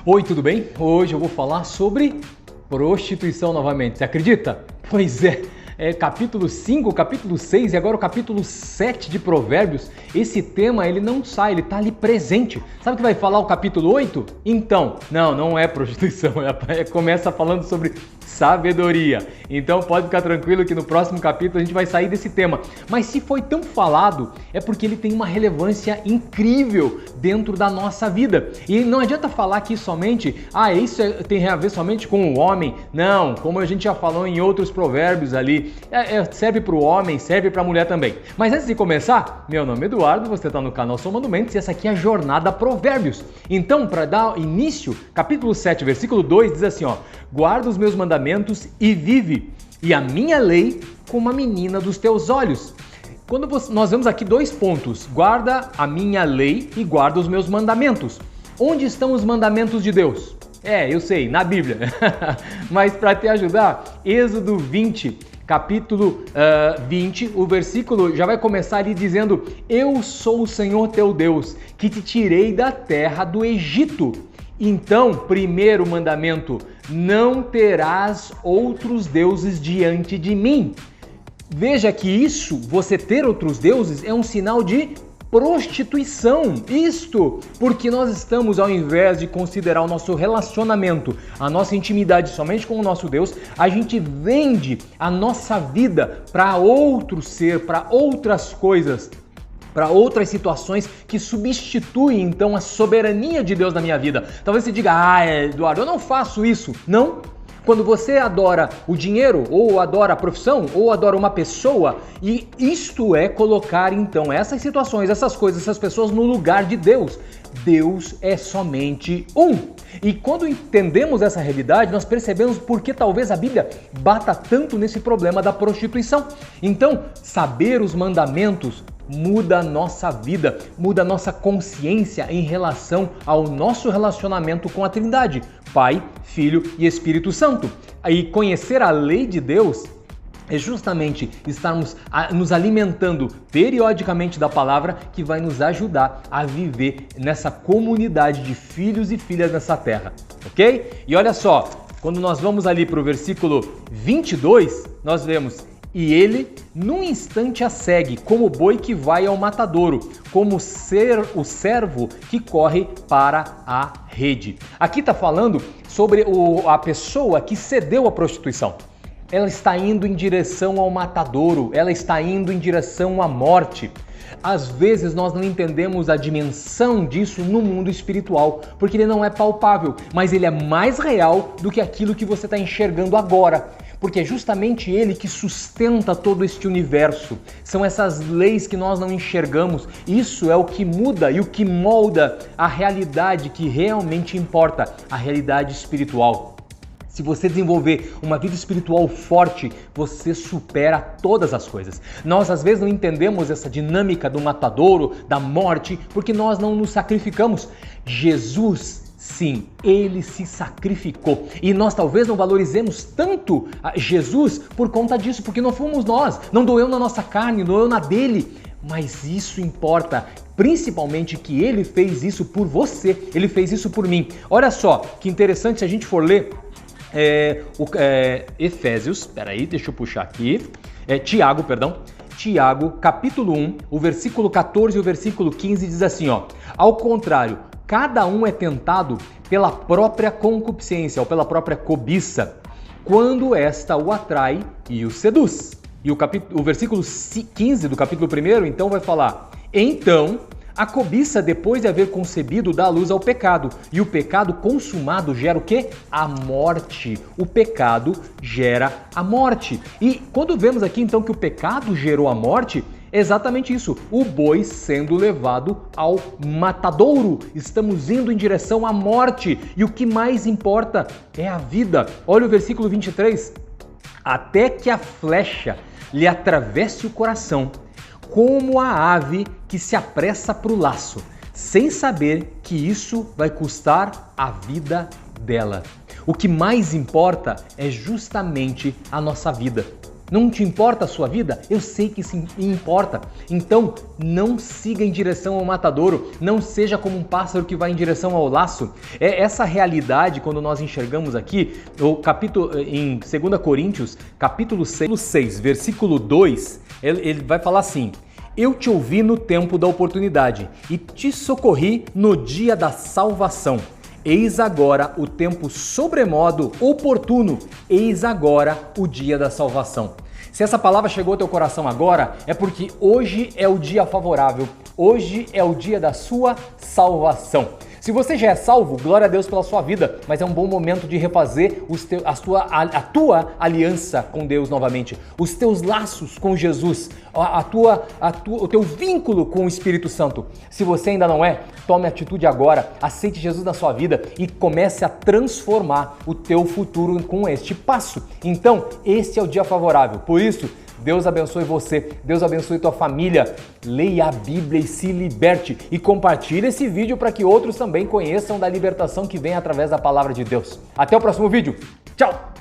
Oi, tudo bem? Hoje eu vou falar sobre prostituição novamente, você acredita? Pois é capítulo 5, capítulo 6 e agora o capítulo 7 de Provérbios. Esse tema ele não sai, ele está ali presente. Sabe o que vai falar o capítulo 8? Então, não é prostituição, começa falando sobre sabedoria. Então pode ficar tranquilo que no próximo capítulo a gente vai sair desse tema. Mas se foi tão falado, é porque ele tem uma relevância incrível dentro da nossa vida. E não adianta falar aqui somente, isso tem a ver somente com o homem. Não, como a gente já falou em outros provérbios ali, serve para o homem, serve para a mulher também. Mas antes de começar, meu nome é Eduardo, você está no canal Somando Mentes e essa aqui é a Jornada Provérbios. Então, para dar início, capítulo 7, versículo 2 diz assim, guarda os meus mandamentos e vive, e a minha lei como a menina dos teus olhos. Quando nós vemos aqui dois pontos, guarda a minha lei e guarda os meus mandamentos. Onde estão os mandamentos de Deus? Eu sei, na Bíblia. Mas para te ajudar, Êxodo 20, capítulo 20, o versículo já vai começar ali dizendo: Eu sou o Senhor teu Deus, que te tirei da terra do Egito. Então, primeiro mandamento, não terás outros deuses diante de mim. Veja que isso, você ter outros deuses, é um sinal de prostituição. Isto porque nós estamos, ao invés de considerar o nosso relacionamento, a nossa intimidade somente com o nosso Deus, a gente vende a nossa vida para outro ser, para outras coisas, para outras situações que substituem então a soberania de Deus na minha vida. Talvez você diga, Eduardo, eu não faço isso. Não. Quando você adora o dinheiro, ou adora a profissão, ou adora uma pessoa, e isto é colocar então essas situações, essas coisas, essas pessoas no lugar de Deus. Deus é somente um. E quando entendemos essa realidade, nós percebemos por que talvez a Bíblia bata tanto nesse problema da prostituição. Então, saber os mandamentos muda a nossa vida, muda a nossa consciência em relação ao nosso relacionamento com a Trindade, Pai, Filho e Espírito Santo. E conhecer a lei de Deus é justamente estarmos nos alimentando periodicamente da palavra que vai nos ajudar a viver nessa comunidade de filhos e filhas nessa terra, ok? E olha só, quando nós vamos ali para o versículo 22, nós vemos: E ele, num instante, a segue, como o boi que vai ao matadouro, como o servo que corre para a rede. Aqui está falando sobre a pessoa que cedeu à prostituição. Ela está indo em direção ao matadouro, ela está indo em direção à morte. Às vezes nós não entendemos a dimensão disso no mundo espiritual, porque ele não é palpável, mas ele é mais real do que aquilo que você está enxergando agora. Porque é justamente ele que sustenta todo este universo. São essas leis que nós não enxergamos. Isso é o que muda e o que molda a realidade que realmente importa, a realidade espiritual. Se você desenvolver uma vida espiritual forte, você supera todas as coisas. Nós às vezes não entendemos essa dinâmica do matadouro, da morte, porque nós não nos sacrificamos. Jesus, sim, ele se sacrificou. E nós talvez não valorizemos tanto Jesus por conta disso, porque não fomos nós. Não doeu na nossa carne, doeu na dele. Mas isso importa, principalmente que ele fez isso por você, ele fez isso por mim. Olha só, que interessante se a gente for ler Efésios, deixa eu puxar aqui, Tiago, capítulo 1, o versículo 14 e o versículo 15 diz assim, ao contrário, cada um é tentado pela própria concupiscência ou pela própria cobiça, quando esta o atrai e o seduz. E o versículo 15 do capítulo 1, então, vai falar, então, a cobiça, depois de haver concebido, dá luz ao pecado. E o pecado consumado gera o quê? A morte. O pecado gera a morte. E quando vemos aqui, então, que o pecado gerou a morte, é exatamente isso. O boi sendo levado ao matadouro. Estamos indo em direção à morte. E o que mais importa é a vida. Olha o versículo 23. Até que a flecha lhe atravesse o coração, como a ave que se apressa para o laço, sem saber que isso vai custar a vida dela. O que mais importa é justamente a nossa vida. Não te importa a sua vida? Eu sei que sim, importa. Então, não siga em direção ao matadouro, não seja como um pássaro que vai em direção ao laço. É essa realidade quando nós enxergamos aqui, o capítulo em 2 Coríntios, capítulo 6, versículo 2, ele vai falar assim: eu te ouvi no tempo da oportunidade e te socorri no dia da salvação. Eis agora o tempo sobremodo oportuno, eis agora o dia da salvação. Se essa palavra chegou ao teu coração agora, é porque hoje é o dia favorável, hoje é o dia da sua salvação. Se você já é salvo, glória a Deus pela sua vida, mas é um bom momento de refazer a tua aliança com Deus novamente, os teus laços com Jesus, o teu vínculo com o Espírito Santo. Se você ainda não é, tome atitude agora, aceite Jesus na sua vida e comece a transformar o teu futuro com este passo. Então, este é o dia favorável. Por isso, Deus abençoe você, Deus abençoe tua família. Leia a Bíblia e se liberte e compartilhe esse vídeo para que outros também conheçam da libertação que vem através da palavra de Deus. Até o próximo vídeo. Tchau!